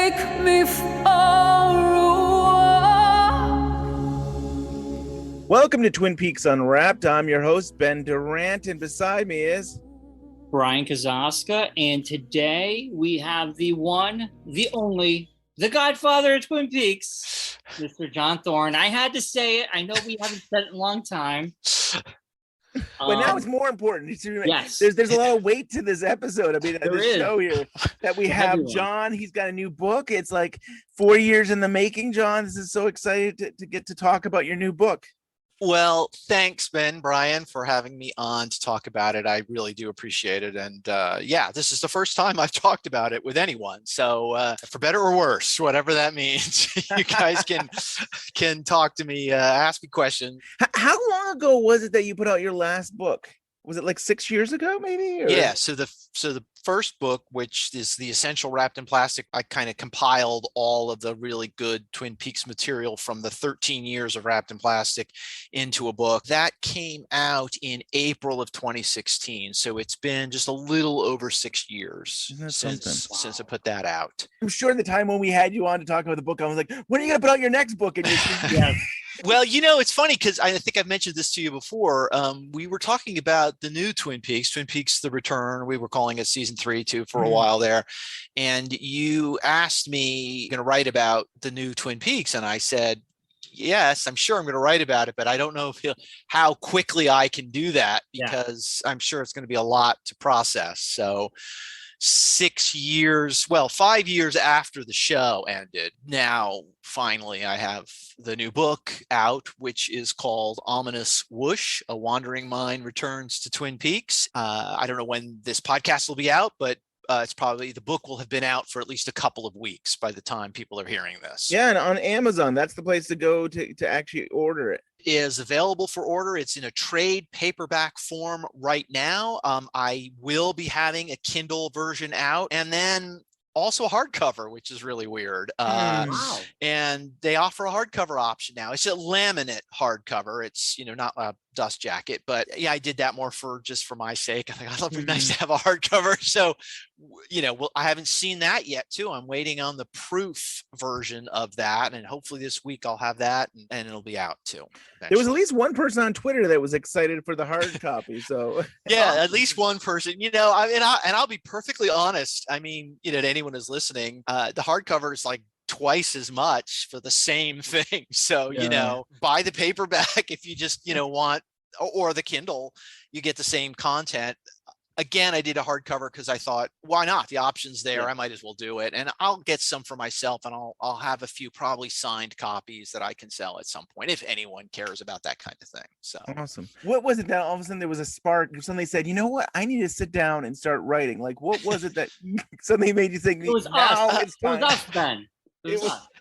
take me for a walk. Welcome to Twin Peaks Unwrapped. I'm your host, Ben Durant, and beside me is Brian Kazaska, and today we have the one, the only, the godfather of Twin Peaks, Mr. John Thorne. I had to say it. I know we haven't said it in a long time. But now it's more important. Yes. There's a lot of weight to this episode. I mean, There this is. show here that we have Everyone. John. He's got a new book. It's like 4 years in the making, John. This is so excited to get to talk about your new book. Well, thanks, Ben, Brian, for having me on to talk about it. I really do appreciate it. And yeah, this is the first time I've talked about it with anyone. So for better or worse, whatever that means, you guys can talk to me, ask me questions. How long ago was it that you put out your last book? Was it like 6 years ago, maybe? Or? Yeah. So the first book, which is The Essential Wrapped in Plastic, I kind of compiled all of the really good Twin Peaks material from the 13 years of Wrapped in Plastic into a book. That came out in April of 2016. So it's been just a little over 6 years since I put that out. I'm sure the time when we had you on to talk about the book, I was like, when are you going to put out your next book? And Yes. Well, you know, it's funny because I think I've mentioned this to you before. We were talking about the new Twin Peaks, The Return. We were calling it season 3 too for a while there. And you asked me going to write about the new Twin Peaks. And I said, yes, I'm sure I'm going to write about it, but I don't know how quickly I can do that because I'm sure it's going to be a lot to process. So 5 years after the show ended, now finally I have the new book out, which is called Ominous Whoosh, A Wandering Mind Returns to Twin Peaks. I don't know when this podcast will be out, but it's probably, the book will have been out for at least a couple of weeks by the time people are hearing this. Yeah, and on Amazon, that's the place to go to actually order it. Is available for order. It's in a trade paperback form right now. I will be having a Kindle version out, and then also a hardcover, which is really weird. Wow. And they offer a hardcover option now. It's a laminate hardcover. It's, not a dust jacket, but yeah, I did that more for my sake. I think I thought it'd be nice to have a hardcover. So, I haven't seen that yet too. I'm waiting on the proof version of that, and hopefully this week I'll have that, and it'll be out too. Eventually. There was at least one person on Twitter that was excited for the hard copy. So yeah, at least one person. I'll be perfectly honest. I mean, to anyone who's listening, the hardcover is like twice as much for the same thing. So, buy the paperback if you just, want, or the Kindle, you get the same content. Again, I did a hardcover because I thought, why not? The option's there. I might as well do it. And I'll get some for myself, and I'll have a few probably signed copies that I can sell at some point if anyone cares about that kind of thing. So awesome. What was it that all of a sudden there was a spark? Somebody said, you know what? I need to sit down and start writing. Like, what was it that suddenly made you think, It was us. It was us, Ben.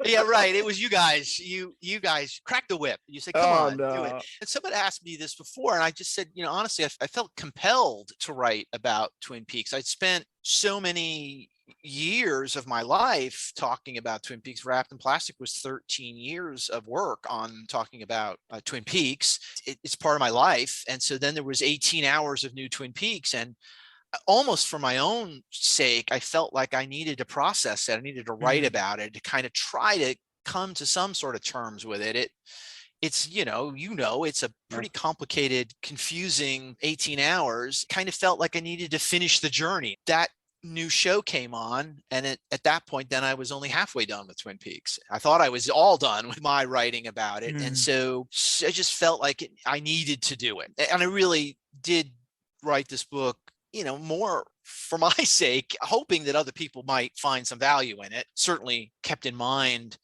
Yeah, right. It was you guys. You guys cracked the whip. You said, come on, do it. And someone asked me this before, and I just said, honestly, I felt compelled to write about Twin Peaks. I'd spent so many years of my life talking about Twin Peaks. Wrapped in Plastic was 13 years of work on talking about Twin Peaks. It's part of my life. And so then there was 18 hours of new Twin Peaks, and almost for my own sake, I felt like I needed to process it. I needed to write about it, to kind of try to come to some sort of terms with it. It's, it's a pretty complicated, confusing 18 hours. Kind of felt like I needed to finish the journey. That new show came on, and at that point, then I was only halfway done with Twin Peaks. I thought I was all done with my writing about it. And so I just felt like I needed to do it. And I really did write this book, more for my sake, hoping that other people might find some value in it. Certainly kept in mind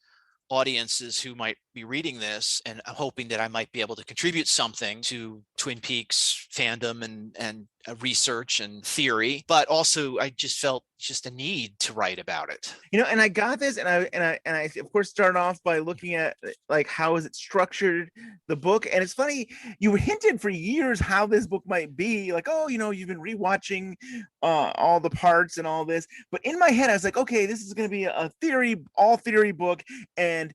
audiences who might be reading this, and I'm hoping that I might be able to contribute something to Twin Peaks fandom and research and theory, but also I just felt a need to write about it. And I got this, and I of course started off by looking at like how is it structured, the book. And it's funny, you hinted for years how this book might be, like, you've been rewatching all the parts and all this, but in my head I was like, okay, this is going to be a all theory book, and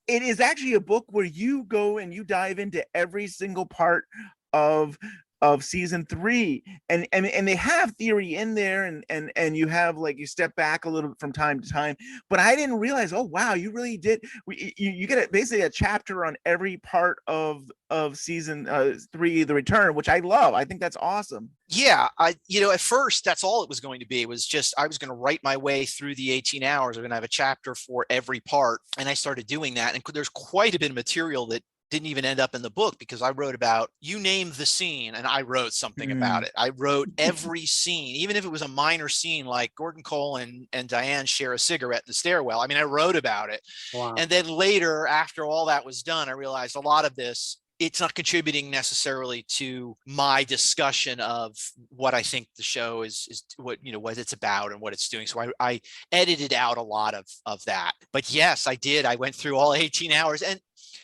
it is actually a book where you go and you dive into every single part of of season 3, and they have theory in there, and you have, like, you step back a little bit from time to time, but I didn't realize, oh wow, you really did. You get basically a chapter on every part of season 3, The Return, which I love. I think that's awesome. Yeah, at first that's all it was going to be. It was just I was going to write my way through the 18 hours. I'm going to have a chapter for every part, and I started doing that. And there's quite a bit of material that didn't even end up in the book, because I wrote about, you name the scene and I wrote something about it. I wrote every scene, even if it was a minor scene, like Gordon Cole and Diane share a cigarette in the stairwell. I mean, I wrote about it. Wow. And then later, after all that was done, I realized a lot of this, it's not contributing necessarily to my discussion of what I think the show is what it's about and what it's doing. So I edited out a lot of that. But yes, I did. I went through all 18 hours, and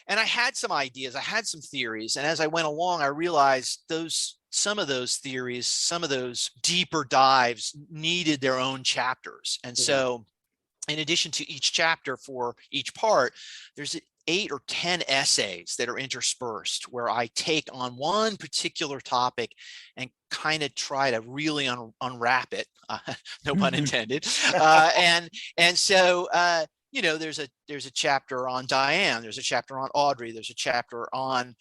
I had some ideas, I had some theories. And as I went along, I realized some of those theories, some of those deeper dives needed their own chapters. And so in addition to each chapter for each part, there's 8 or 10 essays that are interspersed where I take on one particular topic and kind of try to really unwrap it, no pun intended. And so there's a chapter on Diane, there's a chapter on Audrey, there's a chapter on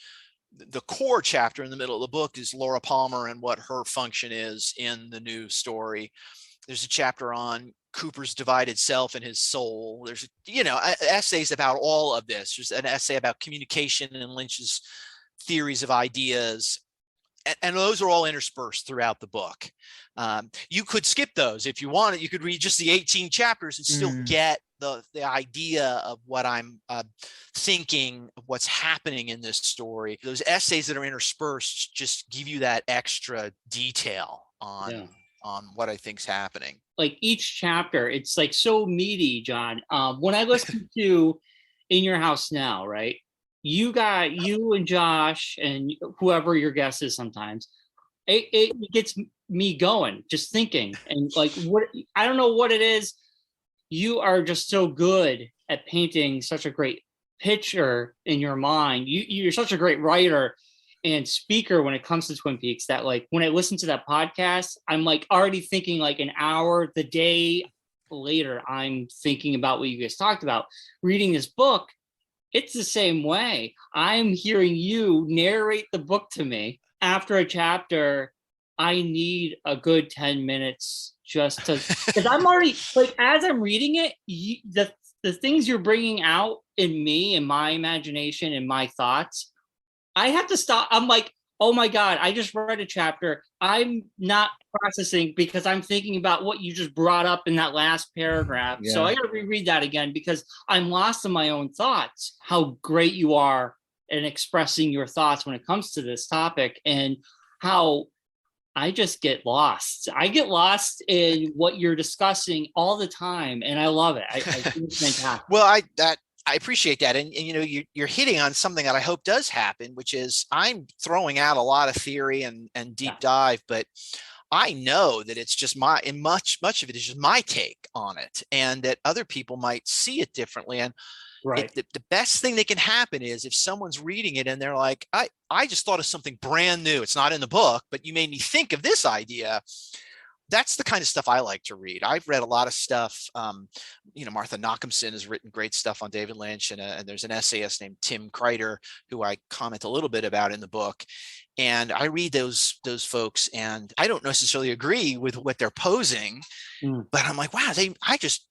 the core chapter in the middle of the book is Laura Palmer and what her function is in the new story. There's a chapter on Cooper's divided self and his soul. There's, essays about all of this. There's an essay about communication and Lynch's theories of ideas. And those are all interspersed throughout the book. You could skip those if you wanted. You could read just the 18 chapters and still get the idea of what I'm thinking, of what's happening in this story. Those essays that are interspersed just give you that extra detail on what I think's happening. Like each chapter, it's like so meaty, John. When I listen to In Your House Now, right? You and Josh and whoever your guest is sometimes, it gets me going, just thinking. And like, I don't know what it is. You are just so good at painting such a great picture in your mind. You're such a great writer and speaker when it comes to Twin Peaks that, like, when I listen to that podcast, I'm like already thinking like an hour, the day later, I'm thinking about what you guys talked about. Reading this book, it's the same way. I'm hearing you narrate the book to me after a chapter. I need a good 10 minutes just to, because I'm already, like, as I'm reading it, the things you're bringing out in me and my imagination and my thoughts, I have to stop. I'm like, oh my God, I just read a chapter. I'm not processing because I'm thinking about what you just brought up in that last paragraph. So I got to reread that again because I'm lost in my own thoughts. How great you are in expressing your thoughts when it comes to this topic, and how I just get lost. I get lost in what you're discussing all the time, and I love it. I think it's fantastic. Well, I appreciate that. And you're hitting on something that I hope does happen, which is I'm throwing out a lot of theory and deep dive, but I know that it's just much of it is just my take on it, and that other people might see it differently. And the best thing that can happen is if someone's reading it and they're like, I just thought of something brand new. It's not in the book, but you made me think of this idea. That's the kind of stuff I like to read. I've read a lot of stuff. Martha Nachemson has written great stuff on David Lynch, and there's an essayist named Tim Kreider who I comment a little bit about in the book. And I read those folks, and I don't necessarily agree with what they're posing, but I'm like, wow, I just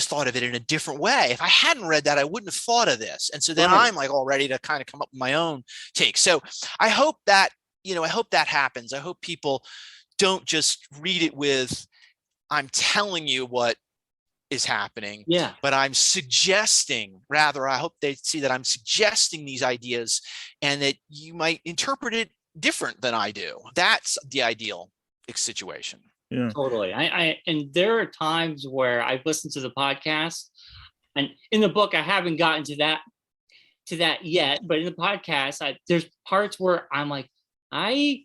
thought of it in a different way. If I hadn't read that, I wouldn't have thought of this. And so then I'm like all ready to kind of come up with my own take. So I hope that happens. I hope people don't just read it with, I'm telling you what is happening, but I'm suggesting, rather, I hope they see that I'm suggesting these ideas and that you might interpret it different than I do. That's the ideal situation. Yeah, totally. And there are times where I've listened to the podcast, and in the book, I haven't gotten to that yet, but in the podcast, there's parts where I'm like, I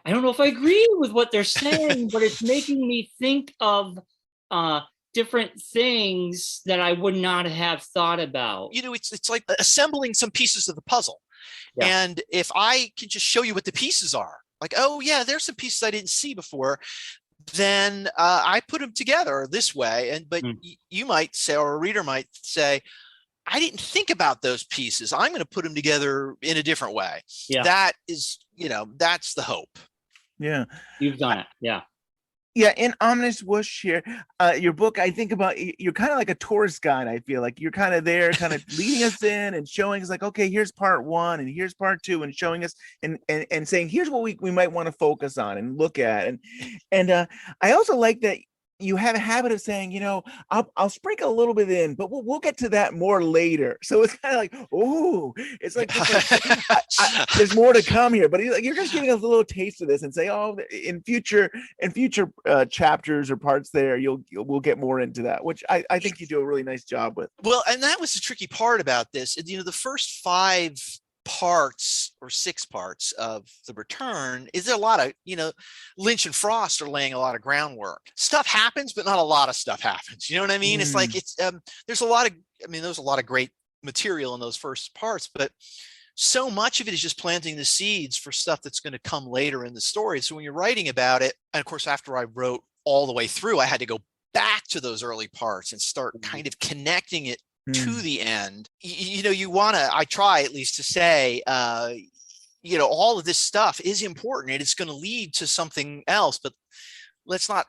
don't know if I agree with what they're saying, but it's making me think of different things that I would not have thought about. It's like assembling some pieces of the puzzle. Yeah. And if I can just show you what the pieces are, like, oh yeah, there's some pieces I didn't see before, then I put them together this way. But you might say, or a reader might say, I didn't think about those pieces. I'm going to put them together in a different way. Yeah. That is, that's the hope. Yeah. You've done it. Yeah. Yeah, in Ominous Whoosh here, your book, I think about, you're kind of like a tourist guide. I feel like you're kind of there, kind of leading us in and showing us like, okay, here's part 1 and here's part 2, and showing us and saying, here's what we might want to focus on and look at. And I also like that you have a habit of saying, I'll sprinkle a little bit in, but we'll get to that more later. So it's kind of like, oh, it's like, there's more to come here. But you're just giving us a little taste of this and say, oh, in future chapters or parts there, we'll get more into that, which I think you do a really nice job with. Well, and that was the tricky part about this. The first 5 parts or 6 parts of The Return is there a lot of, Lynch and Frost are laying a lot of groundwork. Stuff happens, but not a lot of stuff happens. You know what I mean? It's like, there's a lot of great material in those first parts, but so much of it is just planting the seeds for stuff that's going to come later in the story. So when you're writing about it, and of course, after I wrote all the way through, I had to go back to those early parts and start kind of connecting it to the end. I try at least to say, all of this stuff is important and it's going to lead to something else, but let's not,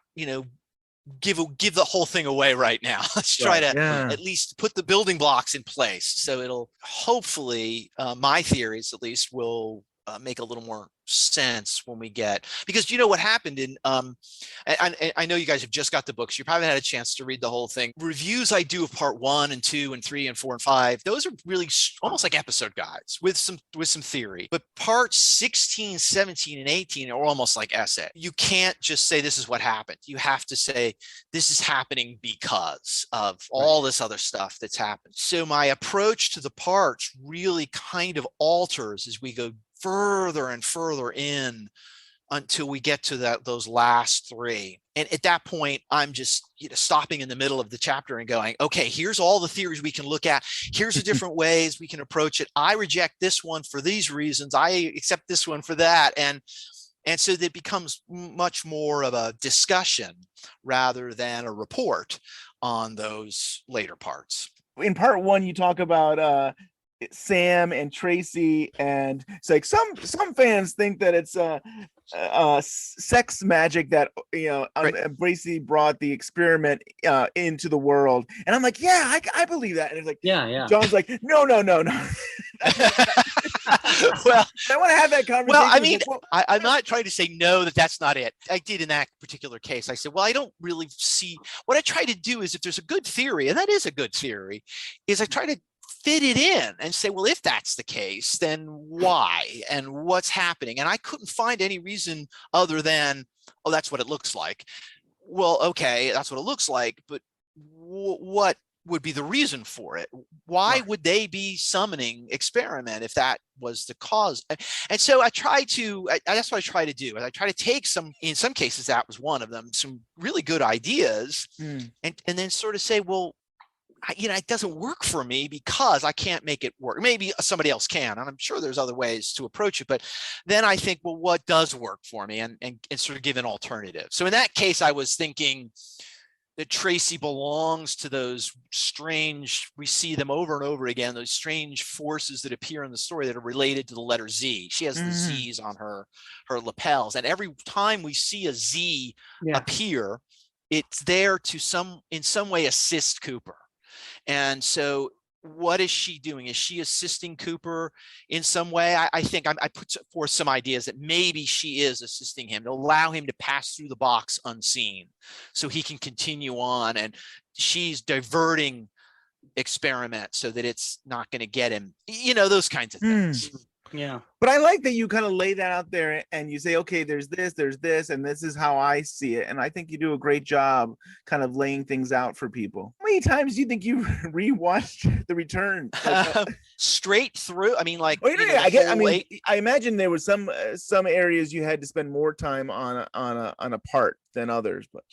give the whole thing away right now. Let's try to at least put the building blocks in place. So it'll hopefully, my theories at least will make a little more sense when we get, because what happened in I know you guys have just got the books, you probably had a chance to read the whole thing. Reviews I do of part 1 and 2 and 3 and 4 and 5, those are really almost like episode guides with some theory. But parts 16, 17 and 18 are almost like essay. You can't just say this is what happened. You have to say this is happening because of all this other stuff that's happened. So my approach to the parts really kind of alters as we go further and further in until we get to those last 3. And at that point, I'm just stopping in the middle of the chapter and going, okay, here's all the theories we can look at. Here's the different ways we can approach it. I reject this one for these reasons. I accept this one for that. And so that becomes much more of a discussion rather than a report on those later parts. In part 1, you talk about Sam and Tracy, and it's like some fans think that it's sex magic that Tracy brought the experiment into the world, and I'm like, yeah, I believe that. And it's like, yeah. John's like, no. Well, I want to have that conversation. Well, I mean, I'm not trying to say no, that's not it. I did in that particular case. I said, well, I don't really see. What I try to do is, if there's a good theory, and that is a good theory, is I try to fit it in and say, well, if that's the case, then why and what's happening? And I couldn't find any reason other than, oh, that's what it looks like. Well, okay, that's what it looks like, but what would be the reason for it? Why would they be summoning experiment if that was the cause? And so I try to, that's what I try to do. I try to take in some cases, that was one of them, some really good ideas and then sort of say, well, it doesn't work for me because I can't make it work. Maybe somebody else can, and I'm sure there's other ways to approach it. But then I think, well, what does work for me, and sort of give an alternative. So in that case, I was thinking that Tracy belongs to those strange, we see them over and over again, those strange forces that appear in the story that are related to the letter Z. She has the Z's on her lapels, and every time we see a Z appear, it's there to in some way assist Cooper. And so what is she doing? Is she assisting Cooper in some way? I think I put forth some ideas that maybe she is assisting him to allow him to pass through the box unseen so he can continue on. And she's diverting experiment so that it's not going to get him, those kinds of things. Yeah. But I like that you kind of lay that out there and you say, okay, there's this, and this is how I see it. And I think you do a great job kind of laying things out for people. How many times do you think you rewatched The Return? Straight through? I mean, like, I imagine there was some areas you had to spend more time on a part than others, but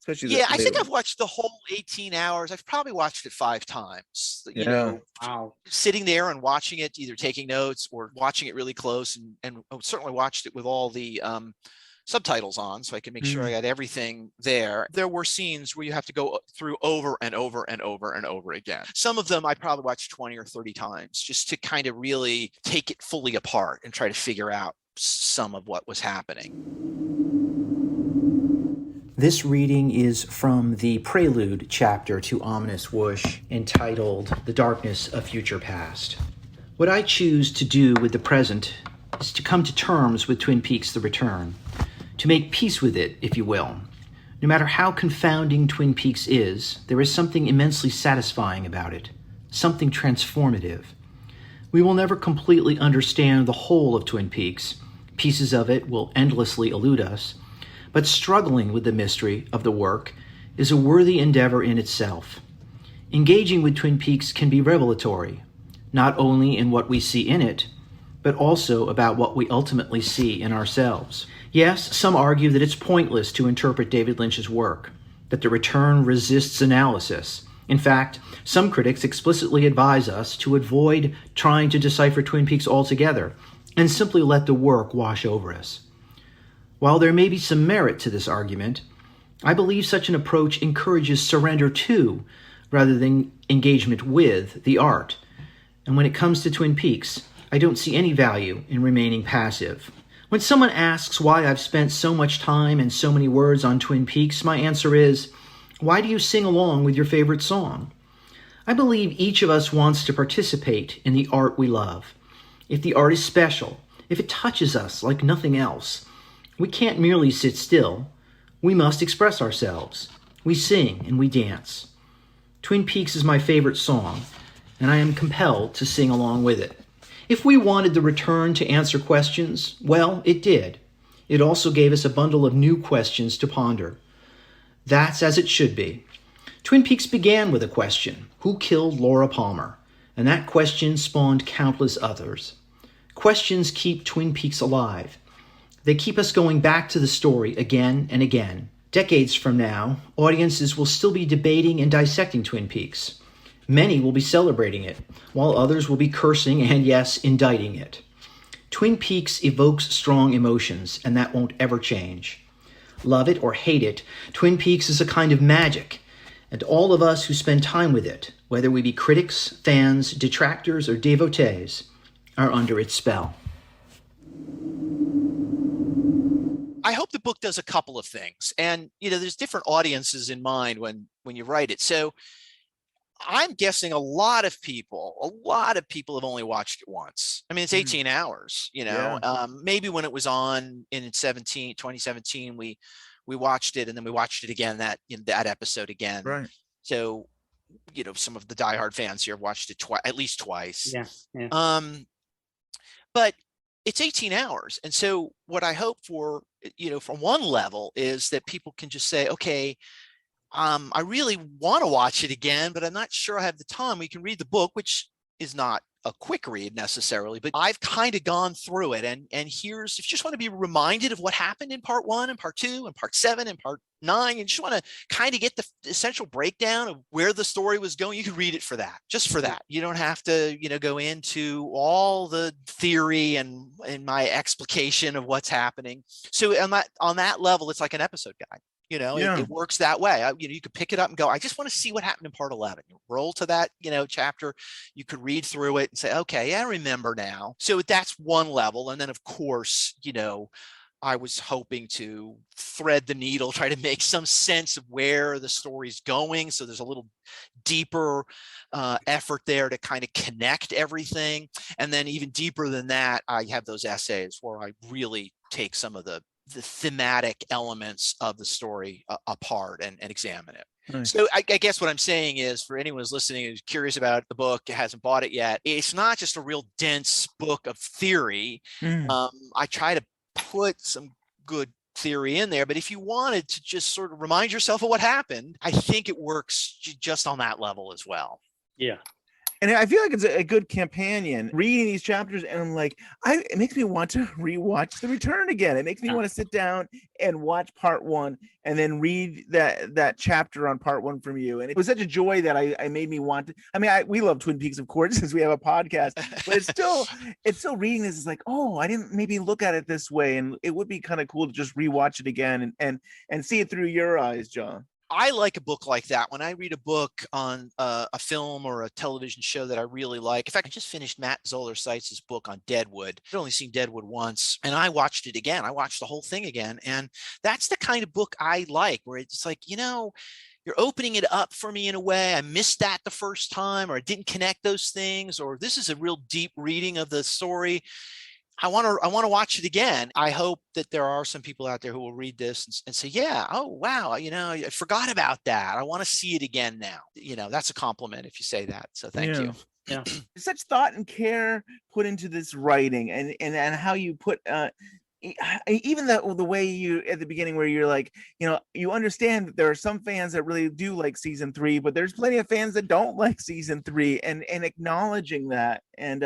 especially Yeah, I think I've watched the whole 18 hours. I've probably watched it 5 times. You know, Wow. sitting there and watching it, either taking notes or watching it really close, and certainly watched it with all the subtitles on, so I can make sure I got everything there. There were scenes where you have to go through over and over and over and over again. Some of them I probably watched 20 or 30 times just to kind of really take it fully apart and try to figure out some of what was happening. This reading is from the prelude chapter to Ominous Whoosh, entitled The Darkness of Future Past. What I choose to do with the present is to come to terms with Twin Peaks: The Return, to make peace with it, if you will. No matter how confounding Twin Peaks is, there is something immensely satisfying about it, something transformative. We will never completely understand the whole of Twin Peaks. Pieces of it will endlessly elude us, but struggling with the mystery of the work is a worthy endeavor in itself. Engaging with Twin Peaks can be revelatory, not only in what we see in it, but also about what we ultimately see in ourselves. Yes, some argue that it's pointless to interpret David Lynch's work, that The Return resists analysis. In fact, some critics explicitly advise us to avoid trying to decipher Twin Peaks altogether and simply let the work wash over us. While there may be some merit to this argument, I believe such an approach encourages surrender to, rather than engagement with, the art. And when it comes to Twin Peaks, I don't see any value in remaining passive. When someone asks why I've spent so much time and so many words on Twin Peaks, my answer is, why do you sing along with your favorite song? I believe each of us wants to participate in the art we love. If the art is special, if it touches us like nothing else, we can't merely sit still. We must express ourselves. We sing and we dance. Twin Peaks is my favorite song, and I am compelled to sing along with it. If we wanted The Return to answer questions, well, it did. It also gave us a bundle of new questions to ponder. That's as it should be. Twin Peaks began with a question: who killed Laura Palmer? And that question spawned countless others. Questions keep Twin Peaks alive. They keep us going back to the story again and again. Decades from now, audiences will still be debating and dissecting Twin Peaks. Many will be celebrating it, while others will be cursing and, yes, indicting it. Twin Peaks evokes strong emotions, and that won't ever change. Love it or hate it, Twin Peaks is a kind of magic, and all of us who spend time with it, whether we be critics, fans, detractors, or devotees, are under its spell. I hope the book does a couple of things, and there's different audiences in mind when you write it. So I'm guessing a lot of people have only watched it once. I mean, it's 18 hours, maybe when it was on in 2017, we watched it, and then we watched it again, that episode again. Right. So, some of the diehard fans here have watched it at least twice. Yeah. But it's 18 hours. And so what I hope for, from one level, is that people can just say, okay, I really want to watch it again, but I'm not sure I have the time. We can read the book, which is not a quick read necessarily, but I've kind of gone through it. And if you just want to be reminded of what happened in part 1 and part 2 and part 7 and part 9, and just want to kind of get the essential breakdown of where the story was going, you can read it for that, just for that. You don't have to, go into all the theory and my explication of what's happening. So on that level, it's like an episode guide. It works that way. You could pick it up and go, I just want to see what happened in part 11. You roll to that, chapter. You could read through it and say, okay, I remember now. So that's one level. And then, of course, I was hoping to thread the needle, try to make some sense of where the story's going. So there's a little deeper effort there to kind of connect everything. And then even deeper than that, I have those essays where I really take some of the thematic elements of the story apart and examine it. Nice. So I guess what I'm saying is, for anyone who's listening who's curious about the book, hasn't bought it yet, it's not just a real dense book of theory. I try to put some good theory in there, but if you wanted to just sort of remind yourself of what happened, I think it works just on that level as well. Yeah. And I feel like it's a good companion reading these chapters. And I'm like, it makes me want to rewatch The Return again. It makes me want to sit down and watch part 1 and then read that chapter on part 1 from you. And it was such a joy that I made me want to. I mean, we love Twin Peaks, of course, since we have a podcast, but it's still reading this is like, oh, I didn't maybe look at it this way. And it would be kind of cool to just rewatch it again and see it through your eyes, John. I like a book like that. When I read a book on a film or a television show that I really like. In fact, I just finished Matt Zoller Seitz's book on Deadwood. I'd only seen Deadwood once, and I watched it again. I watched the whole thing again. And that's the kind of book I like, where it's like, you're opening it up for me in a way. I missed that the first time, or I didn't connect those things, or this is a real deep reading of the story. I want to watch it again. I hope that there are some people out there who will read this and say, yeah, oh, wow, I forgot about that. I want to see it again now. That's a compliment if you say that. So thank you. Yeah. Such thought and care put into this writing and how you put even the way you at the beginning where you're like, you understand that there are some fans that really do like season 3, but there's plenty of fans that don't like season 3, and acknowledging that, and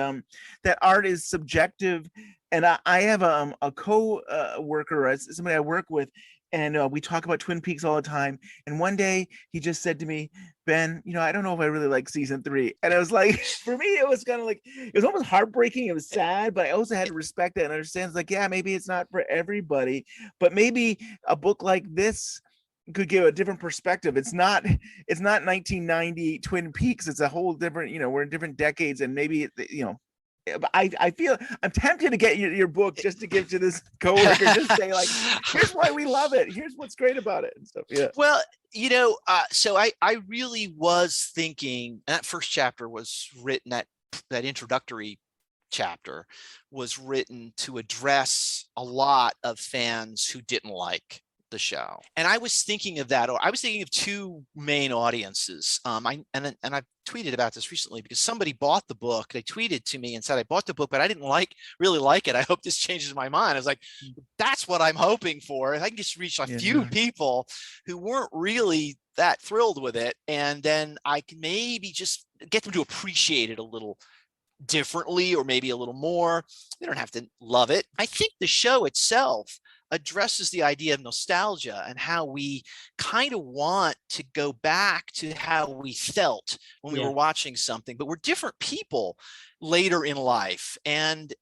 that art is subjective. And I have a co-worker, somebody I work with, and we talk about Twin Peaks all the time. And one day he just said to me, Ben, I don't know if I really like season 3. And I was like, for me, it was kind of like, it was almost heartbreaking. It was sad, but I also had to respect it and understand. It's like, yeah, maybe it's not for everybody, but maybe a book like this could give a different perspective. It's not 1990 Twin Peaks. It's a whole different, we're in different decades, and maybe, I feel I'm tempted to get your book just to give to this coworker, just say like, here's why we love it. Here's what's great about it and stuff. Yeah. Well, so I really was thinking that first chapter was written, that introductory chapter was written to address a lot of fans who didn't like the show. And I was thinking of that, or I was thinking of two main audiences. I tweeted about this recently because somebody bought the book. They tweeted to me and said, I bought the book, but I didn't really like it. I hope this changes my mind. I was like, that's what I'm hoping for. If I can just reach a few people who weren't really that thrilled with it, and then I can maybe just get them to appreciate it a little differently, or maybe a little more. They don't have to love it. I think the show itself addresses the idea of nostalgia and how we kind of want to go back to how we felt when we were watching something, but we're different people later in life. And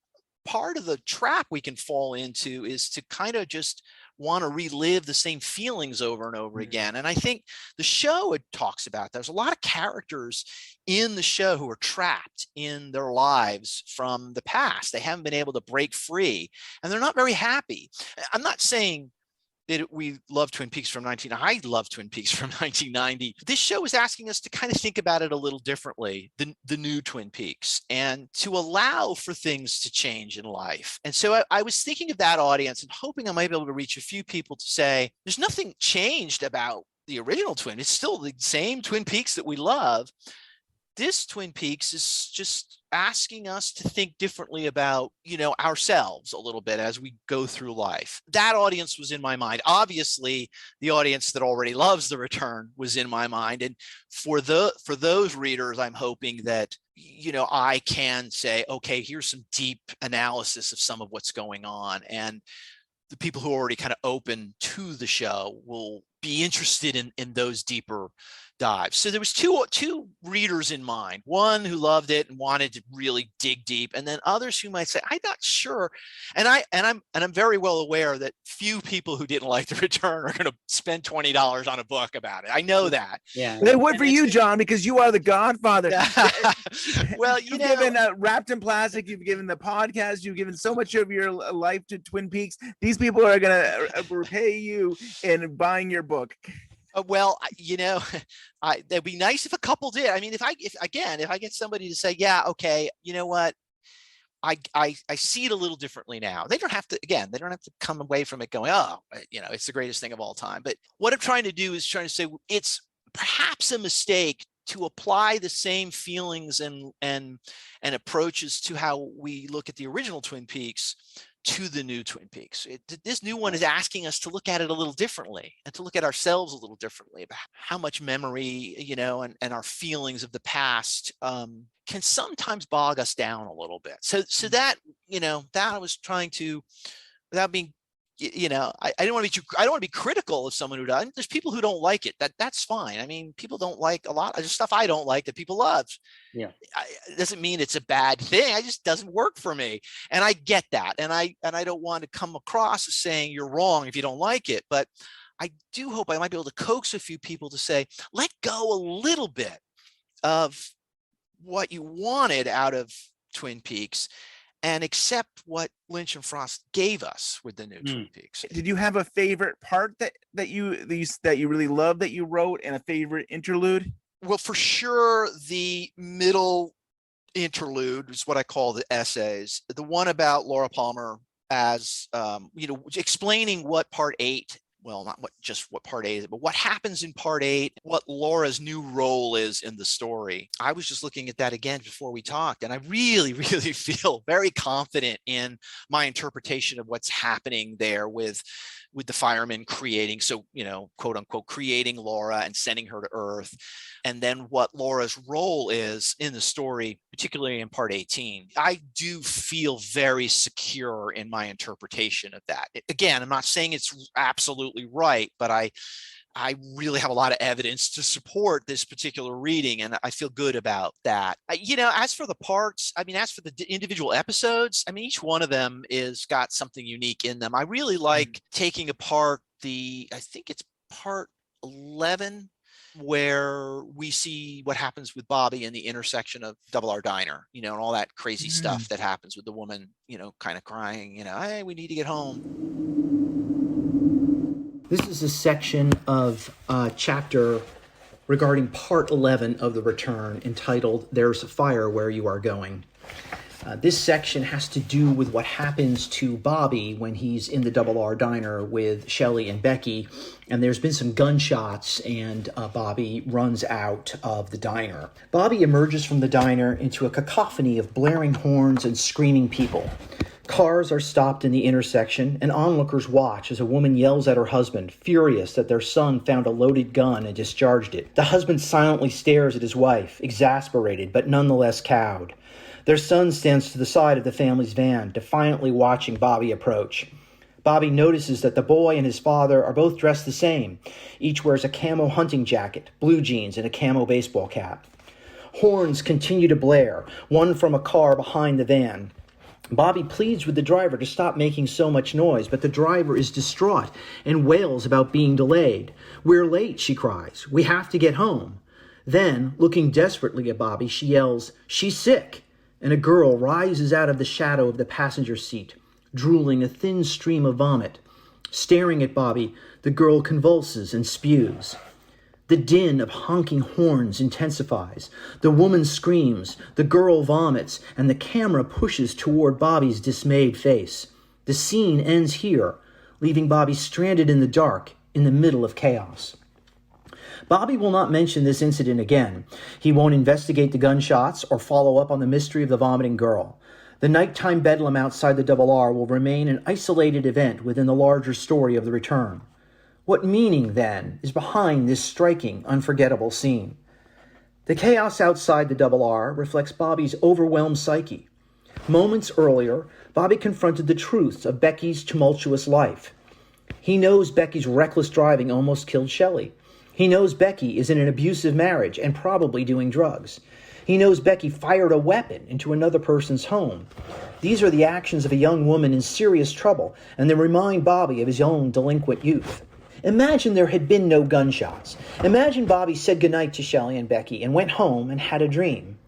part of the trap we can fall into is to kind of just want to relive the same feelings over and over again. And I think the show, it talks about, there's a lot of characters in the show who are trapped in their lives from the past. They haven't been able to break free, and they're not very happy. I'm not saying that we love Twin Peaks from I love Twin Peaks from 1990. This show is asking us to kind of think about it a little differently, the new Twin Peaks, and to allow for things to change in life. And so I was thinking of that audience and hoping I might be able to reach a few people to say, there's nothing changed about the original Twin. It's still the same Twin Peaks that we love. This Twin Peaks is just asking us to think differently about, ourselves a little bit as we go through life. That audience was in my mind. Obviously, the audience that already loves The Return was in my mind. And for those readers, I'm hoping that, I can say, okay, here's some deep analysis of some of what's going on. And the people who are already kind of open to the show will be interested in those deeper dives. So there was two readers in mind, one who loved it and wanted to really dig deep, and then others who might say, I'm not sure. And I'm very well aware that few people who didn't like The Return are going to spend $20 on a book about it. I know that. Yeah. They would for you, John, because you are the godfather. Well, you've given Wrapped in Plastic, you've given the podcast, you've given so much of your life to Twin Peaks. These people are going to repay you in buying your book. Well, that'd be nice if a couple did. I mean, if I get somebody to say, yeah, okay, you know what, I see it a little differently now. They don't have to come away from it going, oh, it's the greatest thing of all time. But what I'm trying to do is trying to say it's perhaps a mistake to apply the same feelings and approaches to how we look at the original Twin Peaks to the new Twin Peaks. This new one is asking us to look at it a little differently and to look at ourselves a little differently about how much memory, and our feelings of the past can sometimes bog us down a little bit. So that, that I was trying to, without being, I don't want to be critical of someone who does. There's people who don't like it. That's fine. I mean, people don't like a lot of stuff I don't like that people love. Yeah. It doesn't mean it's a bad thing. It just doesn't work for me. And I get that. And I don't want to come across as saying you're wrong if you don't like it, but I do hope I might be able to coax a few people to say, let go a little bit of what you wanted out of Twin Peaks and accept what Lynch and Frost gave us with the new Twin Peaks. Did you have a favorite part that you really loved that you wrote, and a favorite interlude? Well, for sure, the middle interlude is what I call the essays. The one about Laura Palmer as, explaining what part 8, well, not what part 8 is, but what happens in part 8, what Laura's new role is in the story. I was just looking at that again before we talked, and I really, really feel very confident in my interpretation of what's happening there with the firemen creating, quote unquote, creating Laura and sending her to Earth. And then what Laura's role is in the story, particularly in part 18. I do feel very secure in my interpretation of that. Again, I'm not saying it's absolutely right, but I really have a lot of evidence to support this particular reading, and I feel good about that. As for the parts, as for the individual episodes, each one of them is got something unique in them. I really like taking apart I think it's part 11, where we see what happens with Bobby in the intersection of Double R Diner, and all that crazy stuff that happens with the woman, kind of crying, hey, we need to get home. This is a section of a chapter regarding part 11 of The Return, entitled There's a Fire Where You Are Going. This section has to do with what happens to Bobby when he's in the Double R Diner with Shelley and Becky, and there's been some gunshots, and Bobby runs out of the diner. Bobby emerges from the diner into a cacophony of blaring horns and screaming people. Cars are stopped in the intersection, and onlookers watch as a woman yells at her husband, furious that their son found a loaded gun and discharged it. The husband silently stares at his wife, exasperated but nonetheless cowed. Their son stands to the side of the family's van, defiantly watching Bobby approach. Bobby notices that the boy and his father are both dressed the same. Each wears a camo hunting jacket, blue jeans, and a camo baseball cap. Horns continue to blare, one from a car behind the van. Bobby pleads with the driver to stop making so much noise, but the driver is distraught and wails about being delayed. "We're late," she cries. "We have to get home." Then, looking desperately at Bobby, she yells, "She's sick," and a girl rises out of the shadow of the passenger seat, drooling a thin stream of vomit. Staring at Bobby, the girl convulses and spews. The din of honking horns intensifies. The woman screams, the girl vomits, and the camera pushes toward Bobby's dismayed face. The scene ends here, leaving Bobby stranded in the dark, in the middle of chaos. Bobby will not mention this incident again. He won't investigate the gunshots or follow up on the mystery of the vomiting girl. The nighttime bedlam outside the Double R will remain an isolated event within the larger story of the return. What meaning, then, is behind this striking, unforgettable scene? The chaos outside the Double R reflects Bobby's overwhelmed psyche. Moments earlier, Bobby confronted the truths of Becky's tumultuous life. He knows Becky's reckless driving almost killed Shelley. He knows Becky is in an abusive marriage and probably doing drugs. He knows Becky fired a weapon into another person's home. These are the actions of a young woman in serious trouble, and they remind Bobby of his own delinquent youth. Imagine there had been no gunshots. Imagine Bobby said goodnight to Shelley and Becky and went home and had a dream.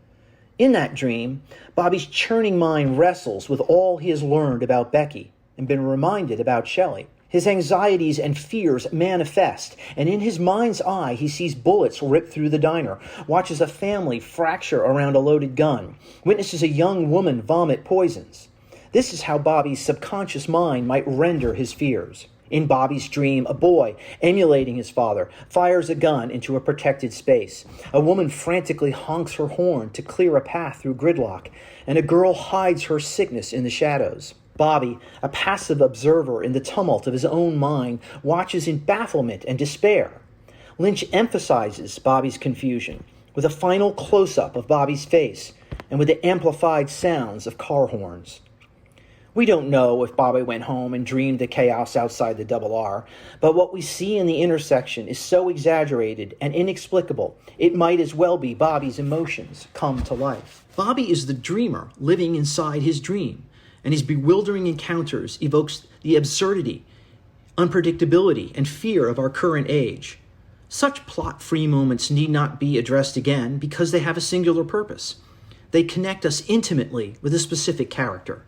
In that dream, Bobby's churning mind wrestles with all he has learned about Becky and been reminded about Shelley. His anxieties and fears manifest, and in his mind's eye he sees bullets rip through the diner, watches a family fracture around a loaded gun, witnesses a young woman vomit poisons. This is how Bobby's subconscious mind might render his fears. In Bobby's dream, a boy, emulating his father, fires a gun into a protected space. A woman frantically honks her horn to clear a path through gridlock, and a girl hides her sickness in the shadows. Bobby, a passive observer in the tumult of his own mind, watches in bafflement and despair. Lynch emphasizes Bobby's confusion with a final close-up of Bobby's face, and with the amplified sounds of car horns. We don't know if Bobby went home and dreamed the chaos outside the Double R, but what we see in the intersection is so exaggerated and inexplicable, it might as well be Bobby's emotions come to life. Bobby is the dreamer living inside his dream, and his bewildering encounters evokes the absurdity, unpredictability, and fear of our current age. Such plot-free moments need not be addressed again because they have a singular purpose. They connect us intimately with a specific character.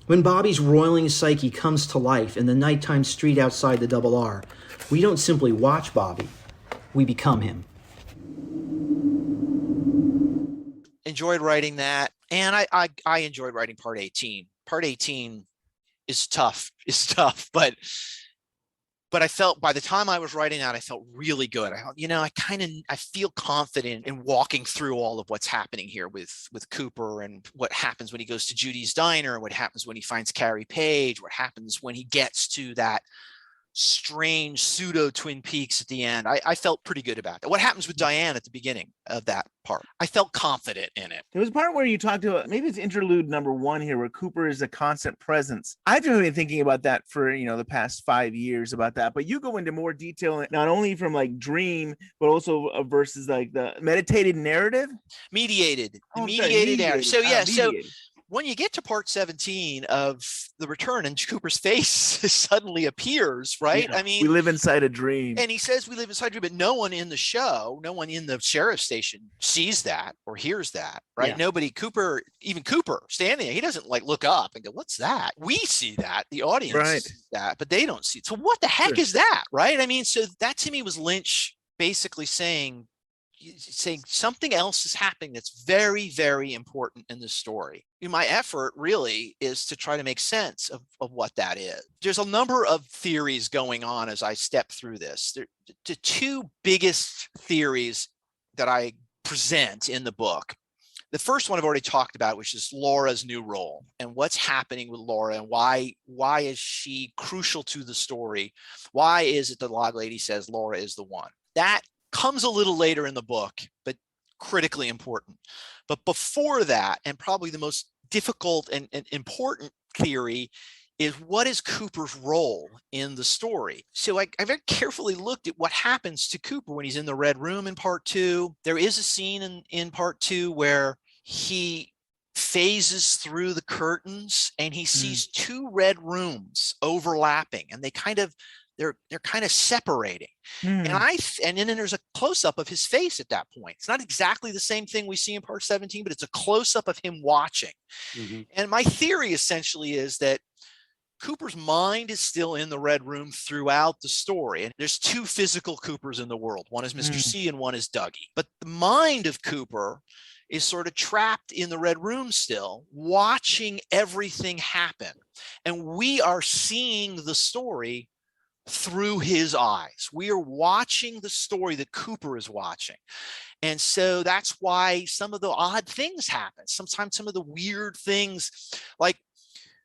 When Bobby's roiling psyche comes to life in the nighttime street outside the Double R, we don't simply watch Bobby, we become him. Enjoyed writing that, and I enjoyed writing part 18. Part 18 is tough, but I felt by the time I was writing that, I felt really good. I feel confident in walking through all of what's happening here with Cooper, and what happens when he goes to Judy's diner, what happens when he finds Carrie Page, what happens when he gets to that strange pseudo Twin Peaks at the end. I felt pretty good about that. What happens with Diane at the beginning of that part, I felt confident in it. There was a part where you talked about, maybe it's interlude number 1 here, where Cooper is a constant presence. I've been thinking about that for the past 5 years about that, but you go into more detail, not only from like dream, but also versus like the mediated narrative. Mediated Mediated. narrative. So yeah, Mediated. When you get to part 17 of The Return and Cooper's face suddenly appears, right? Yeah, I mean, we live inside a dream. And he says we live inside a dream, but no one in the show, no one in the sheriff's station sees that or hears that, right? Yeah. Nobody, even Cooper standing there, he doesn't like look up and go, what's that? We see that, the audience sees that, but they don't see it. So what the heck is that, right? I mean, so that to me was Lynch basically saying something else is happening that's very, very important in this story. My effort really is to try to make sense of what that is. There's a number of theories going on as I step through this. The two biggest theories that I present in the book. The first one I've already talked about, which is Laura's new role and what's happening with Laura, and why is she crucial to the story? Why is it the log lady says Laura is the one? That comes a little later in the book, but critically important. But before that, and probably the most difficult and important theory, is what is Cooper's role in the story? So I very carefully looked at what happens to Cooper when he's in the Red Room in part 2. There is a scene in part 2 where he phases through the curtains and he sees 2 red rooms overlapping, and they're kind of separating. And then there's a close-up of his face at that point. It's not exactly the same thing we see in part 17, but it's a close-up of him watching. And my theory essentially is that Cooper's mind is still in the Red Room throughout the story. And there's 2 physical Coopers in the world. One is Mr. C and one is Dougie. But the mind of Cooper is sort of trapped in the Red Room still, watching everything happen. And we are seeing the story through his eyes. We are watching the story that Cooper is watching. And so that's why some of the odd things happen. Sometimes some of the weird things, like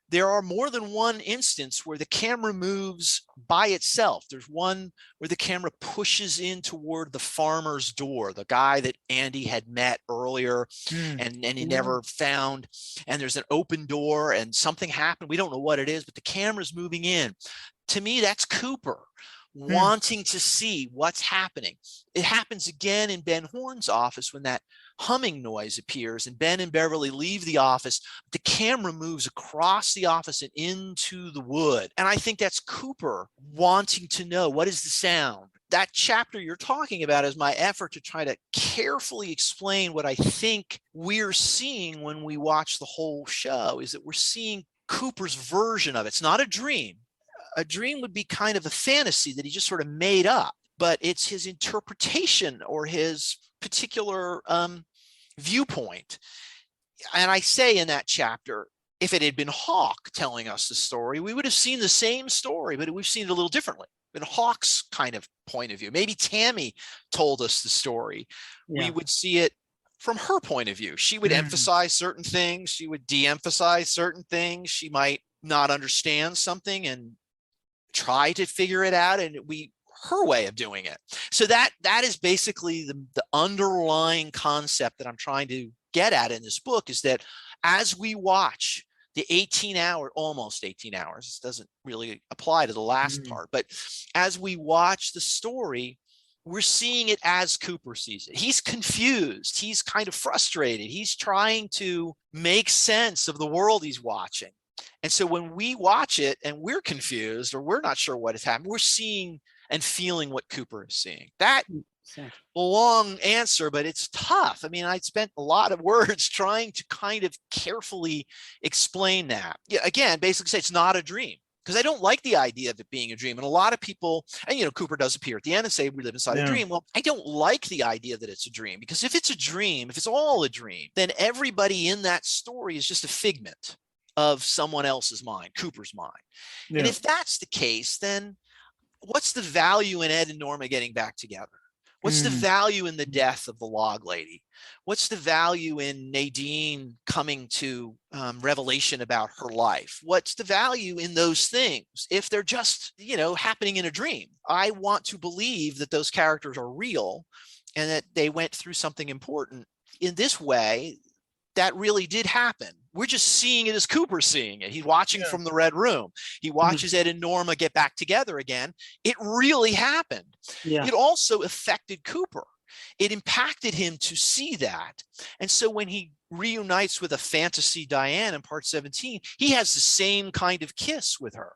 there are more than one instance where the camera moves by itself. There's one where the camera pushes in toward the farmer's door, the guy that Andy had met earlier and he never found. And there's an open door and something happened. We don't know what it is, but the camera's moving in. To me, that's Cooper wanting to see what's happening. It happens again in Ben Horne's office when that humming noise appears and Ben and Beverly leave the office. The camera moves across the office and into the wood. And I think that's Cooper wanting to know, what is the sound? That chapter you're talking about is my effort to try to carefully explain what I think we're seeing when we watch the whole show, is that we're seeing Cooper's version of it. It's not a dream. A dream would be kind of a fantasy that he just sort of made up, but it's his interpretation or his particular viewpoint. And I say in that chapter, if it had been Hawk telling us the story, we would have seen the same story, but we've seen it a little differently. In Hawk's kind of point of view, maybe Tammy told us the story. Yeah. We would see it from her point of view. She would emphasize certain things. She would de-emphasize certain things. She might not understand something and try to figure it out, and her way of doing it. So that is basically the underlying concept that I'm trying to get at in this book is that as we watch the almost 18 hours, this doesn't really apply to the last part, but as we watch the story, we're seeing it as Cooper sees it. He's confused. He's kind of frustrated. He's trying to make sense of the world he's watching. And so when we watch it and we're confused or we're not sure what has happened, we're seeing and feeling what Cooper is seeing. That a long answer, but it's tough. I mean, I spent a lot of words trying to kind of carefully explain that. Yeah, again, basically say it's not a dream, because I don't like the idea of it being a dream. And a lot of people, and Cooper does appear at the end and say we live inside a dream. Well, I don't like the idea that it's a dream, because if it's a dream, if it's all a dream, then everybody in that story is just a figment of someone else's mind, Cooper's mind. Yeah. And if that's the case, then what's the value in Ed and Norma getting back together? What's the value in the death of the log lady? What's the value in Nadine coming to revelation about her life? What's the value in those things if they're just, happening in a dream? I want to believe that those characters are real and that they went through something important. In this way, that really did happen. We're just seeing it as Cooper seeing it. He's watching from the Red Room. He watches Ed and Norma get back together again. It really happened. Yeah. It also affected Cooper. It impacted him to see that. And so when he reunites with a fantasy Diane in part 17, he has the same kind of kiss with her.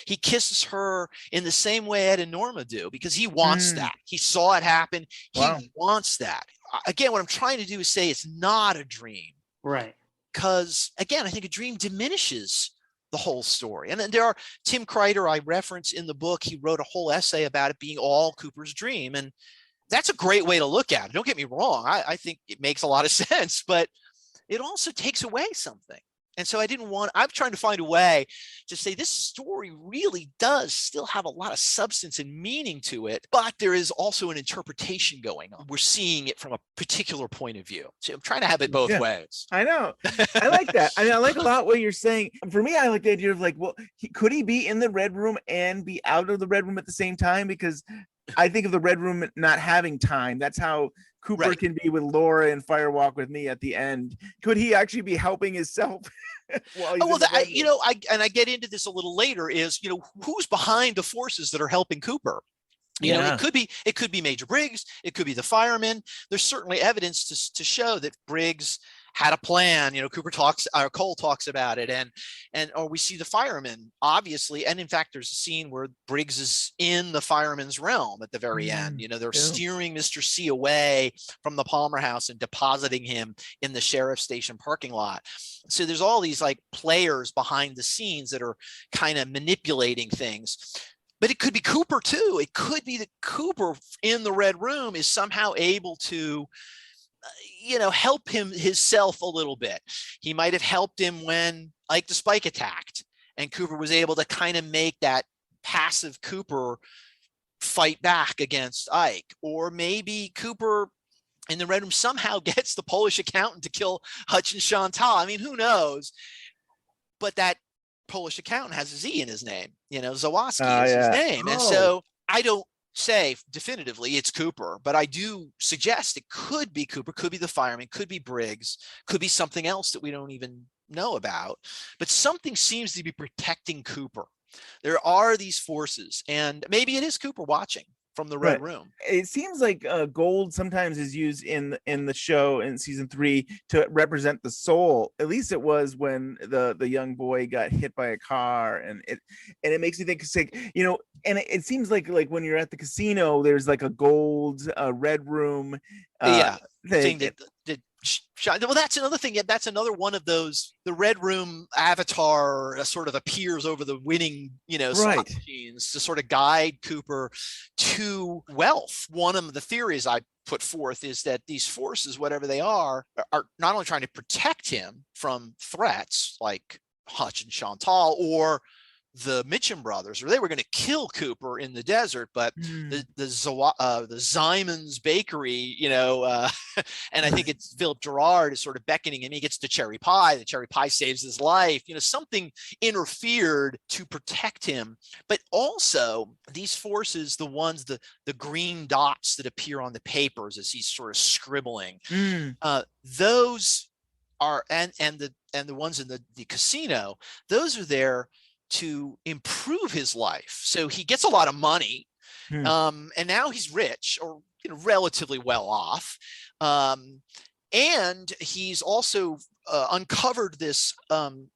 He kisses her in the same way Ed and Norma do, because he wants that. He saw it happen. He wants that. Again, what I'm trying to do is say it's not a dream. Right. Because, again, I think a dream diminishes the whole story. And then there are Tim Kreider, I reference in the book, he wrote a whole essay about it being all Cooper's dream. And that's a great way to look at it. Don't get me wrong. I think it makes a lot of sense, but it also takes away something. And so I'm trying to find a way to say this story really does still have a lot of substance and meaning to it, but there is also an interpretation going on. We're seeing it from a particular point of view. So I'm trying to have it both ways. I know. I like that. I mean, I like a lot what you're saying. For me, I like the idea of could he be in the Red Room and be out of the Red Room at the same time? Because I think of the Red Room not having time. That's how Cooper can be with Laura and Firewalk with Me at the end. Could he actually be helping himself? I get into this a little later is, who's behind the forces that are helping Cooper? It could be Major Briggs. It could be the firemen. There's certainly evidence to show that Briggs had a plan. Cole talks about it, or we see the firemen, obviously. And in fact, there's a scene where Briggs is in the fireman's realm at the very end. They're steering Mr. C away from the Palmer house and depositing him in the sheriff's station parking lot. So there's all these players behind the scenes that are kind of manipulating things. But it could be Cooper too. It could be that Cooper in the Red Room is somehow able to help himself a little bit. He might have helped him when Ike the Spike attacked, and Cooper was able to kind of make that passive Cooper fight back against Ike. Or maybe Cooper in the Red Room somehow gets the Polish accountant to kill Hutch and Chantal. I mean, who knows? But that Polish accountant has a Z in his name. Zawaski is his name. And so I don't say definitively it's Cooper, but I do suggest it could be Cooper, could be the fireman, could be Briggs, could be something else that we don't even know about. But something seems to be protecting Cooper. There are these forces, and maybe it is Cooper watching from the Red Room. It seems like gold sometimes is used in the show in season 3 to represent the soul. At least it was when the young boy got hit by a car, and it makes me think it's and it seems like when you're at the casino, there's a gold Red Room thing. Well, that's another thing. That's another one of those. The Red Room avatar sort of appears over the winning, slot machines to sort of guide Cooper to wealth. One of the theories I put forth is that these forces, whatever they are not only trying to protect him from threats like Hutch and Chantal or the Mitchum brothers, or they were going to kill Cooper in the desert, but the Zyman's bakery, and I think it's Philip Gerard is sort of beckoning him. He gets the cherry pie. The cherry pie saves his life. Something interfered to protect him. But also these forces, the ones, the green dots that appear on the papers as he's sort of scribbling, those are and the ones in the casino, those are there to improve his life. So he gets a lot of money, and now he's rich, or relatively well off, and he's also uncovered this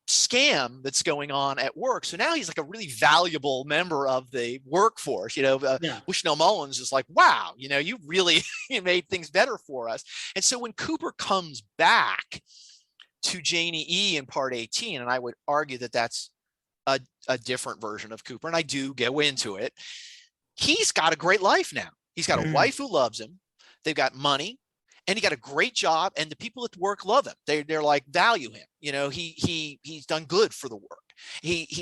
scam that's going on at work. So now he's like a really valuable member of the workforce. Bushnell Mullins is like, wow, you really made things better for us. And so when Cooper comes back to Janie E in part 18, and I would argue that that's a different version of Cooper, and I do go into it, he's got a great life now. He's got a wife who loves him. They've got money. And he got a great job, and the people at work love him. They're like, value him. He's done good for the work.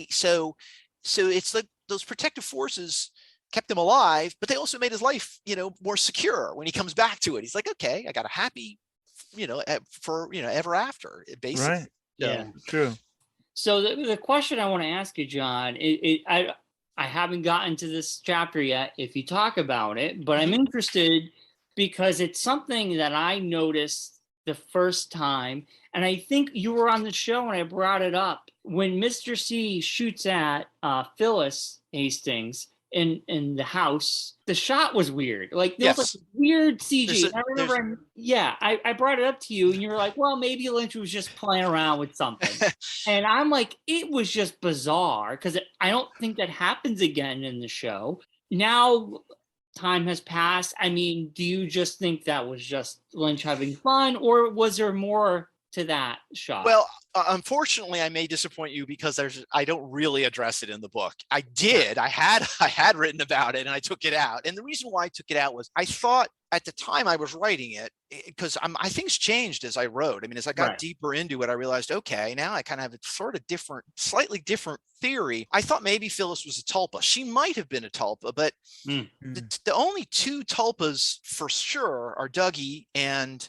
So it's like those protective forces kept him alive, but they also made his life, more secure. When he comes back to it, he's like, okay, I got a happy, ever after, basically. Right. Yeah, true. So the question I want to ask you, John, I haven't gotten to this chapter yet, if you talk about it, but I'm interested because it's something that I noticed the first time. And I think you were on the show when I brought it up. When Mr. C shoots at Phyllis Hastings in the house, the shot was weird. Like, there was like weird CG. I remember, I brought it up to you, and you were like, well, maybe Lynch was just playing around with something. And I'm like, it was just bizarre, because I don't think that happens again in the show. Now, time has passed. I mean, do you just think that was just Lynch having fun, or was there more to that shot? Well, unfortunately, I may disappoint you, because I don't really address it in the book. I did. I had written about it, and I took it out. And the reason why I took it out was I thought at the time I was writing it, because things changed as I wrote. I mean, as I got deeper into it, I realized, okay, now I kind of have a sort of slightly different theory. I thought maybe Phyllis was a tulpa. She might have been a tulpa, but the only two tulpas for sure are Dougie and,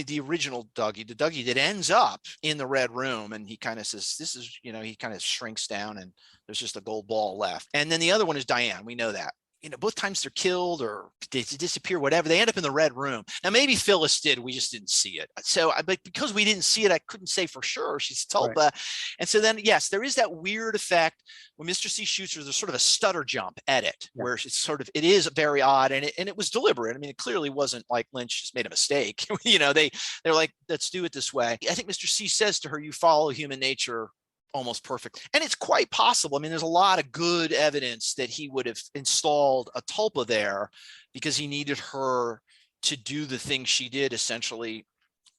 the original Dougie, the Dougie that ends up in the Red Room, and he kind of says, this is, he kind of shrinks down and there's just a gold ball left. And then the other one is Diane. We know that. Both times they're killed or they disappear, whatever. They end up in the Red Room. Now, maybe Phyllis did. We just didn't see it. So, but because we didn't see it, I couldn't say for sure she's tulpa. Right. And so then, yes, there is that weird effect when Mr. C shoots her. There's sort of a stutter jump at it, where it is very odd, and it was deliberate. I mean, it clearly wasn't like Lynch just made a mistake. They're like, let's do it this way. I think Mr. C says to her, "You follow human nature almost perfect." And it's quite possible. I mean, there's a lot of good evidence that he would have installed a tulpa there because he needed her to do the thing she did, essentially,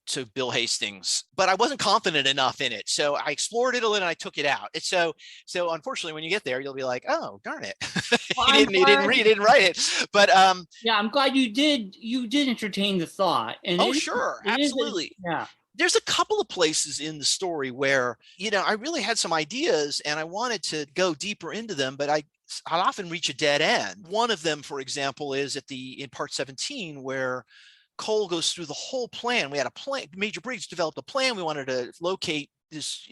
to Bill Hastings. But I wasn't confident enough in it. So I explored it a little and I took it out. And so unfortunately, when you get there, you'll be like, oh, darn it. Well, he didn't write it. But I'm glad you did entertain the thought. And sure. Absolutely. There's a couple of places in the story where, I really had some ideas and I wanted to go deeper into them, but I'd often reach a dead end. One of them, for example, is in part 17, where Cole goes through the whole plan. We had a plan. Major Briggs developed a plan. We wanted to locate this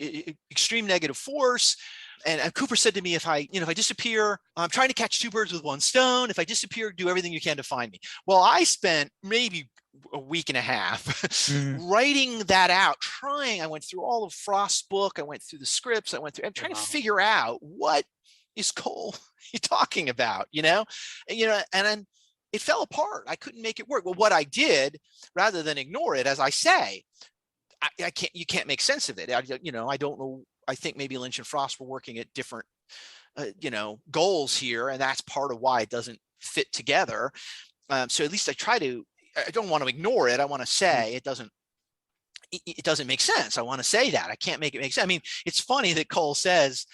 extreme negative force. And Cooper said to me, if I disappear, I'm trying to catch two birds with one stone. If I disappear, do everything you can to find me. Well, I spent maybe a week and a half writing that out, I went through all of Frost's book. I went through the scripts. I'm trying to figure out, what is Cole talking about, and then it fell apart. I couldn't make it work. Well, what I did, rather than ignore it, as I say, you can't make sense of it. I don't know. I think maybe Lynch and Frost were working at different, goals here. And that's part of why it doesn't fit together. So at least I don't want to ignore it. I want to say it doesn't make sense. I want to say that. I can't make it make sense. I mean, it's funny that Cole says,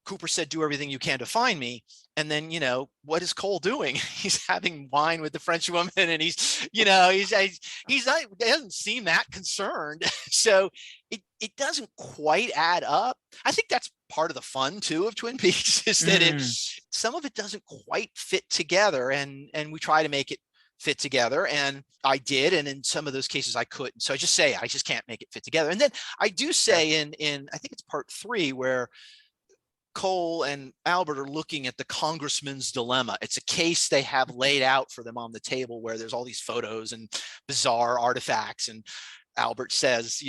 Cooper said, do everything you can to find me. And then, what is Cole doing? He's having wine with the French woman, and he doesn't seem that concerned. So it doesn't quite add up. I think that's part of the fun too of Twin Peaks, is that some of it doesn't quite fit together, and we try to make it fit together, and I did, and in some of those cases I couldn't. So I just can't make it fit together. And then I do say in I think it's part 3, where Cole and Albert are looking at the congressman's dilemma. It's a case they have laid out for them on the table, where there's all these photos and bizarre artifacts, and Albert says,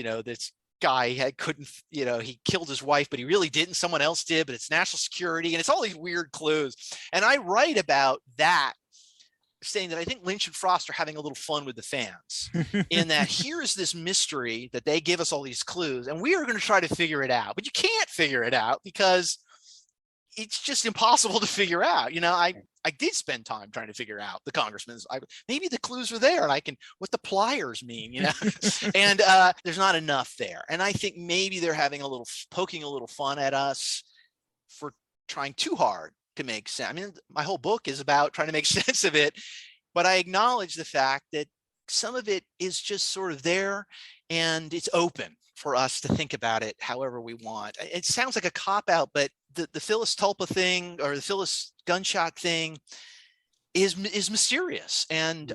guy couldn't, he killed his wife, but he really didn't. Someone else did, but it's national security. And it's all these weird clues. And I write about that, saying that I think Lynch and Frost are having a little fun with the fans in that here's this mystery that they give us all these clues and we are going to try to figure it out, but you can't figure it out because it's just impossible to figure out. I did spend time trying to figure out the congressman's. Maybe the clues were there, and what the pliers mean, and there's not enough there. And I think maybe they're poking a little fun at us for trying too hard to make sense. I mean, my whole book is about trying to make sense of it, but I acknowledge the fact that some of it is just sort of there, and it's open for us to think about it however we want. It sounds like a cop-out, but the Phyllis Tulpa thing or the Phyllis gunshot thing is mysterious. And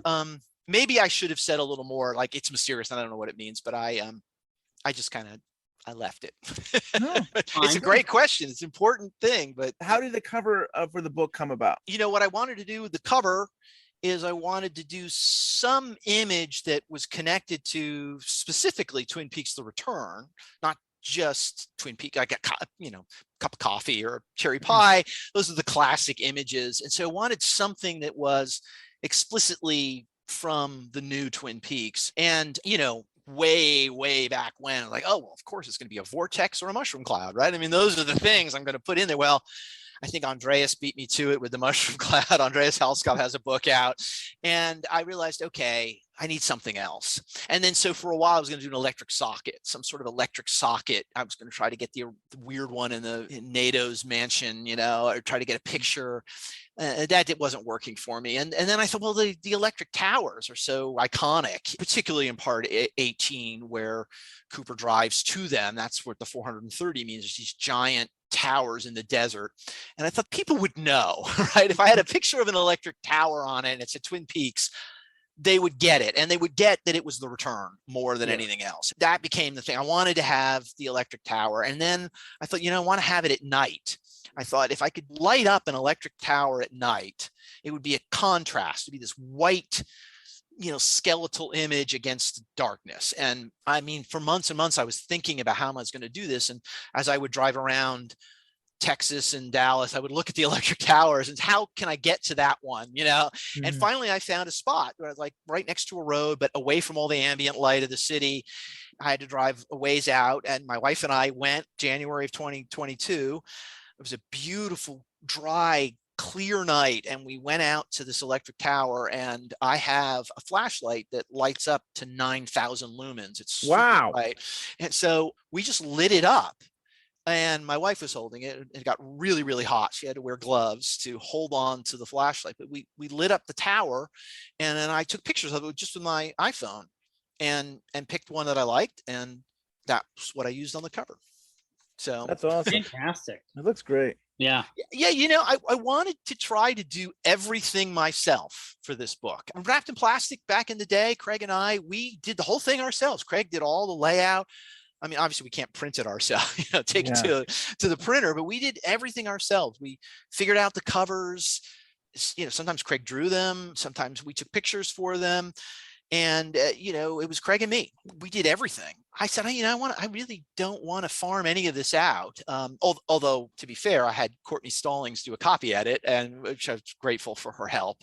maybe I should have said a little more like it's mysterious. And I don't know what it means, but I just kind of, I left it. No, it's a great question. It's an important thing, but how did the cover for the book come about? What I wanted to do with the cover is I wanted to do some image that was connected to specifically Twin Peaks: The Return, not just Twin Peaks. I got, cup of coffee or cherry pie. Those are the classic images. And so I wanted something that was explicitly from the new Twin Peaks. And, way back when, like, oh, well, of course it's going to be a vortex or a mushroom cloud, right? I mean, those are the things I'm going to put in there. Well, I think Andreas beat me to it with the mushroom cloud. Andreas Halskov has a book out, and I realized, okay, I need something else. And then, so for a while, I was going to do an electric socket, some sort of electric socket. I was going to try to get the weird one in NATO's mansion, or try to get a picture. That wasn't working for me. And then I thought, well, the electric towers are so iconic, particularly in part 18, where Cooper drives to them. That's what the 430 means. There's these giant towers in the desert. And I thought people would know, right? If I had a picture of an electric tower on it and it's at Twin Peaks, they would get it. And they would get that it was the return more than anything else. That became the thing. I wanted to have the electric tower. And then I thought, I want to have it at night. I thought if I could light up an electric tower at night, it would be a contrast. It'd be this white, skeletal image against darkness. And I mean, for months and months, I was thinking about how I was going to do this. And as I would drive around Texas and Dallas, I would look at the electric towers and how can I get to that one, And finally I found a spot where I was like right next to a road, but away from all the ambient light of the city. I had to drive a ways out, and my wife and I went January of 2022. It was a beautiful, dry, clear night, and we went out to this electric tower, and I have a flashlight that lights up to 9,000 lumens. It's wow, right? And so we just lit it up, and my wife was holding it. It got really, really hot. She had to wear gloves to hold on to the flashlight, but we lit up the tower, and then I took pictures of it just with my iPhone, and picked one that I liked, and that's what I used on the cover. So that's awesome. Fantastic. It looks great. Yeah. I wanted to try to do everything myself for this book. Wrapped in Plastic back in the day, Craig and I, we did the whole thing ourselves. Craig did all the layout. I mean, obviously we can't print it ourselves, take it to the printer, but we did everything ourselves. We figured out the covers. Sometimes Craig drew them. Sometimes we took pictures for them. And, it was Craig and me. We did everything. I said, I really don't want to farm any of this out. Although, to be fair, I had Courtney Stallings do a copy edit, and which I was grateful for her help.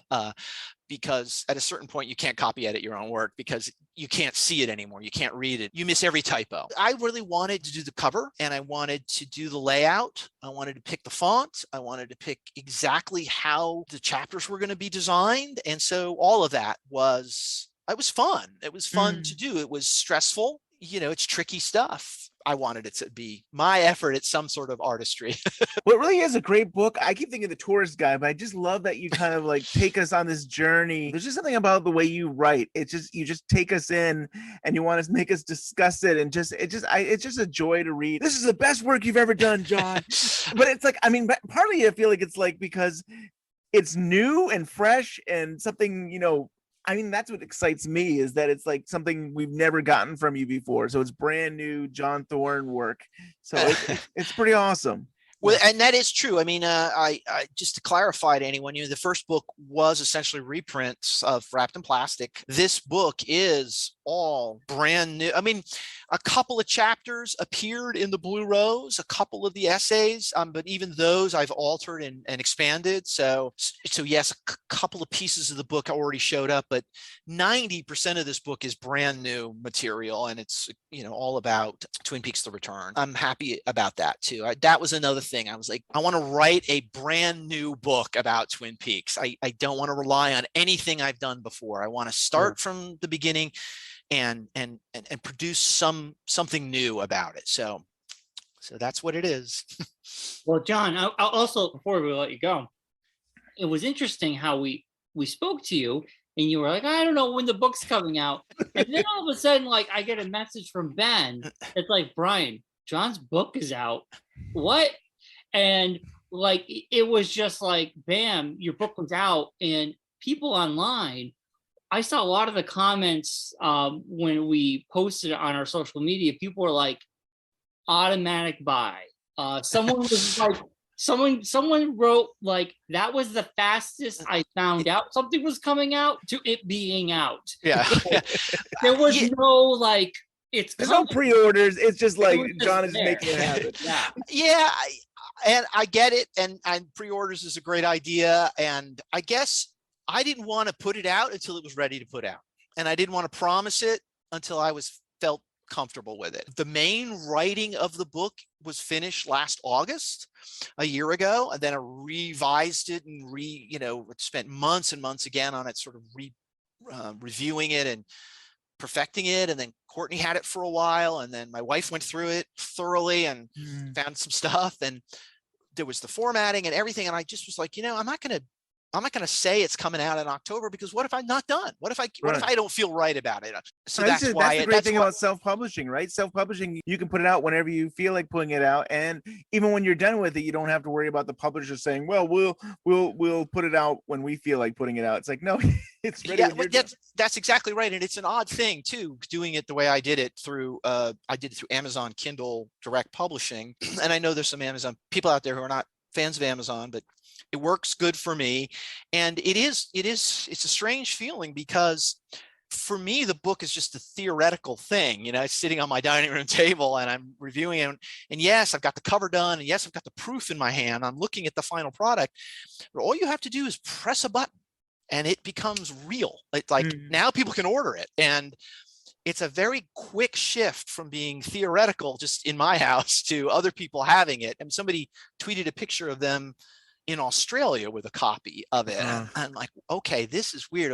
Because at a certain point, you can't copy edit your own work because you can't see it anymore. You can't read it. You miss every typo. I really wanted to do the cover, and I wanted to do the layout. I wanted to pick the font. I wanted to pick exactly how the chapters were going to be designed. And so all of that was fun. It was fun to do. It was stressful. It's tricky stuff. I wanted it to be my effort at some sort of artistry. Well, it really is a great book. I keep thinking The Tourist Guide, but I just love that you kind of like take us on this journey. There's just something about the way you write. You just take us in, and you want to make us discuss it. And it's just a joy to read. This is the best work you've ever done, John. But it's like, partly I feel like it's like because it's new and fresh and something, that's what excites me, is that it's like something we've never gotten from you before. So it's brand new John Thorne work. So it's pretty awesome. Well, and that is true. I just to clarify to anyone, the first book was essentially reprints of Wrapped in Plastic. This book is all brand new. I mean, a couple of chapters appeared in the Blue Rose, a couple of the essays, but even those I've altered and expanded. So yes, a couple of pieces of the book already showed up, but 90% of this book is brand new material, and it's, you know, all about Twin Peaks: The Return. I'm happy about that too. That was another thing. I was like, I want to write a brand new book about Twin Peaks. I don't want to rely on anything I've done before. I want to start from the beginning and produce something new about it. So that's what it is. Well, John, I'll also, before we let you go, it was interesting how we spoke to you, and you were like, I don't know when the book's coming out. And then all of a sudden, like, I get a message from Ben. It's like, Brian, John's book is out. What? And like, it was just like, bam, your book was out. And people online, I saw a lot of the comments when we posted it on our social media. People were like, automatic buy. Someone was like, someone wrote like, that was the fastest I found out something was coming out to it being out. Yeah. There was no like, there's no pre-orders. It's just like John is making it happen. Yeah. And I get it. And pre-orders is a great idea. And I guess I didn't want to put it out until it was ready to put out. And I didn't want to promise it until I felt comfortable with it. The main writing of the book was finished last August, a year ago. And then I revised it and spent months and months again on it, sort of reviewing it and perfecting it. And then Courtney had it for a while. And then my wife went through it thoroughly and found some stuff. And there was the formatting and everything. And I just was like, I'm not going to say it's coming out in October, because what if I'm not done? What if I don't feel right about it? So that's the great thing about self-publishing, right? Self-publishing, you can put it out whenever you feel like putting it out, and even when you're done with it, you don't have to worry about the publisher saying, "Well, we'll put it out when we feel like putting it out." It's like, no, it's ready. Yeah, that's exactly right, and it's an odd thing too, doing it the way I did it through. I did it through Amazon Kindle Direct Publishing, and I know there's some Amazon people out there who are not fans of Amazon, but it works good for me. And it's a strange feeling, because for me, the book is just a theoretical thing. It's sitting on my dining room table and I'm reviewing it. And yes, I've got the cover done. And yes, I've got the proof in my hand. I'm looking at the final product. But all you have to do is press a button and it becomes real. It's like now people can order it. And it's a very quick shift from being theoretical just in my house to other people having it. And somebody tweeted a picture of them in Australia with a copy of it. I'm like, okay, this is weird.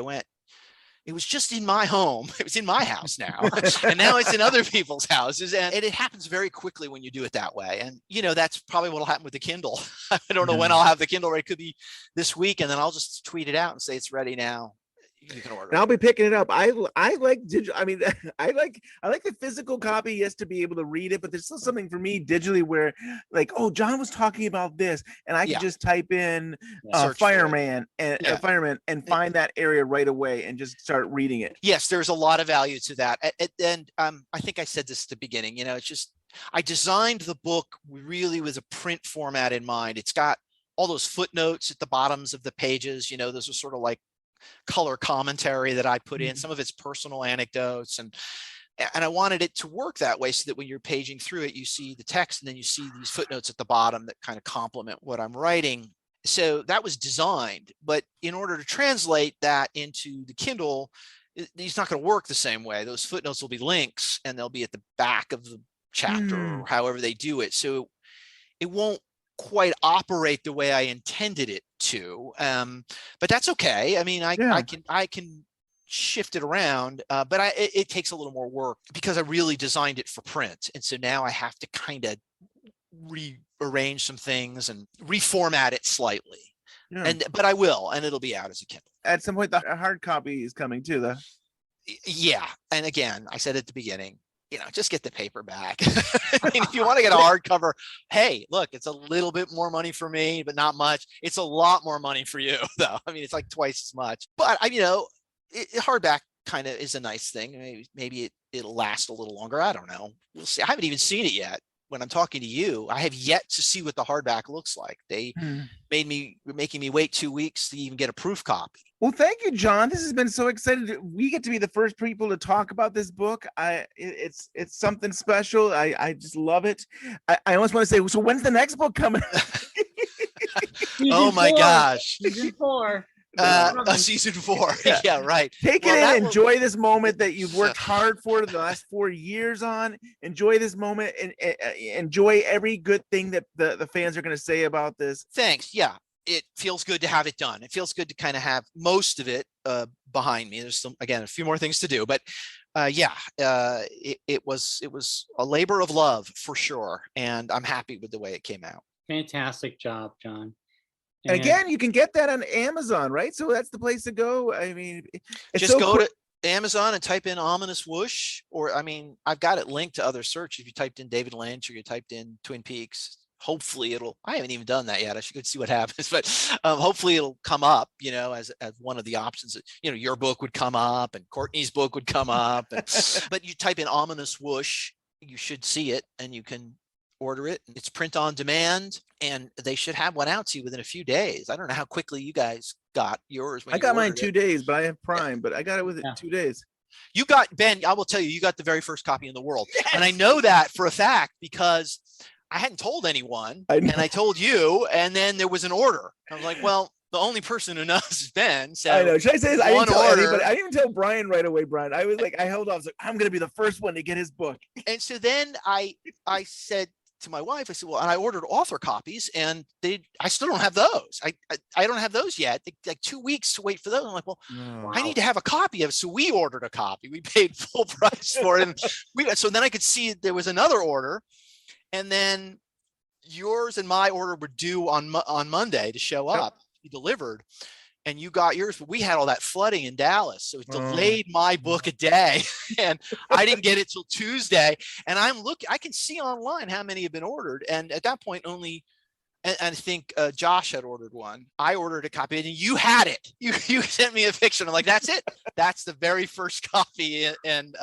It was just in my home. It was in my house now. And now it's in other people's houses. And it happens very quickly when you do it that way. And, that's probably what will happen with the Kindle. I don't know when I'll have the Kindle ready. It could be this week. And then I'll just tweet it out and say it's ready now. You can order. And I'll be picking it up. I like digital. I mean, I like the physical copy, yes, to be able to read it, but there's still something for me digitally where, like, oh, John was talking about this, and I can just type in fireman and find that area right away and just start reading it. Yes, there's a lot of value to that. And I think I said this at the beginning. It's just, I designed the book really with a print format in mind. It's got all those footnotes at the bottoms of the pages. Those are sort of like color commentary that I put in. Some of it's personal anecdotes, and I wanted it to work that way, so that when you're paging through it, you see the text and then you see these footnotes at the bottom that kind of complement what I'm writing. So that was designed, but in order to translate that into the Kindle, it's not going to work the same way. Those footnotes will be links and they'll be at the back of the chapter or however they do it. So it won't quite operate the way I intended it to, but that's okay. I mean, I can shift it around, but it takes a little more work because I really designed it for print, and so now I have to kind of rearrange some things and reformat it slightly. But I will, and it'll be out as a Kindle at some point. The hard copy is coming too, though. Yeah, and again, I said at the beginning, just get the paperback. I mean, if you want to get a hardcover, hey, look, it's a little bit more money for me, but not much. It's a lot more money for you, though. I mean, it's like twice as much. But hardback kind of is a nice thing. Maybe it'll last a little longer. I don't know. We'll see. I haven't even seen it yet. when I'm talking to you, I have yet to see what the hardback looks like. They making me wait 2 weeks to even get a proof copy. Well, thank you, John. This has been so exciting. We get to be the first people to talk about this book. It's something special. I just love it. I almost want to say, so when's the next book coming? Oh my gosh. Season 4. Season 4. Yeah, right. Take it in. Enjoy this moment that you've worked hard for the last 4 years on. Enjoy this moment and enjoy every good thing that the fans are going to say about this. Thanks. Yeah. It feels good to have it done. It feels good to kind of have most of it behind me. There's a few more things to do, but it was a labor of love for sure. And I'm happy with the way it came out. Fantastic job, John. And again, you can get that on Amazon, right? So that's the place to go. I mean, just so go to Amazon and type in Ominous Whoosh, or I mean, I've got it linked to other search. If you typed in David Lynch or you typed in Twin Peaks, hopefully I haven't even done that yet. I should go see what happens, but hopefully it'll come up, as one of the options that, your book would come up and Courtney's book would come up. But you type in Ominous Whoosh, you should see it and you can order it. It's print on demand and they should have one out to you within a few days. I don't know how quickly you guys got yours. I got mine 2 days, but I have Prime, but I got it within 2 days. You got, Ben, I will tell you, you got the very first copy in the world. Yes! And I know that for a fact because I hadn't told anyone and I told you, and then there was an order. I was like, well, the only person who knows is Ben. So I know. Should I say this? I didn't tell anybody. I didn't even tell Brian right away, Brian. I was like, I held off. I was like, I'm going to be the first one to get his book. And so then I said to my wife, I said, well, and I ordered author copies and I still don't have those. I don't have those yet. Like 2 weeks to wait for those. I'm like, well, I need to have a copy of it. So we ordered a copy. We paid full price for it. And so then I could see there was another order. And then yours and my order were due on Monday to show up, be delivered. And you got yours, but we had all that flooding in Dallas. So it delayed my book a day and I didn't get it till Tuesday. And I can see online how many have been ordered. And at that point, only, and I think Josh had ordered one. I ordered a copy and you had it. You sent me a picture. I'm like, that's it. That's the very first copy. And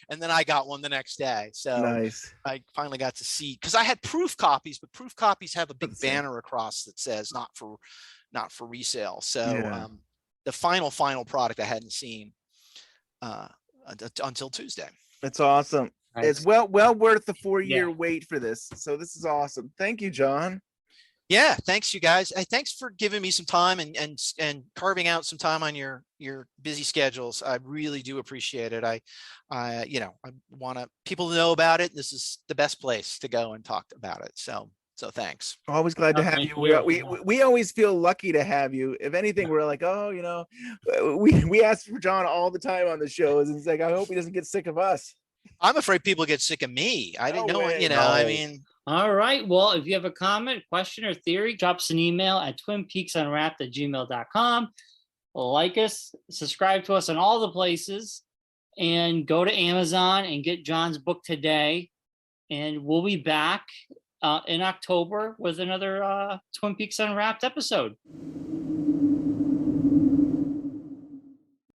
then I got one the next day. So nice. I finally got to see, because I had proof copies, but proof copies have a big banner across that says not for resale. So the final product I hadn't seen until Tuesday. That's awesome. Nice. It's well worth the 4-year wait for this. So this is awesome. Thank you, John. Yeah, thanks you guys. Thanks for giving me some time and carving out some time on your busy schedules. I really do appreciate it. I want people to know about it. This is the best place to go and talk about it. So thanks. Always glad to have you. We always feel lucky to have you. If anything, we're like, we ask for John all the time on the shows, and it's like, I hope he doesn't get sick of us. I'm afraid people get sick of me. I didn't know, I mean. All right. Well, if you have a comment, question, or theory, drop us an email at twinpeaksunwrapped@gmail.com. Like us, subscribe to us on all the places, and go to Amazon and get John's book today. And we'll be back in October with another Twin Peaks Unwrapped episode.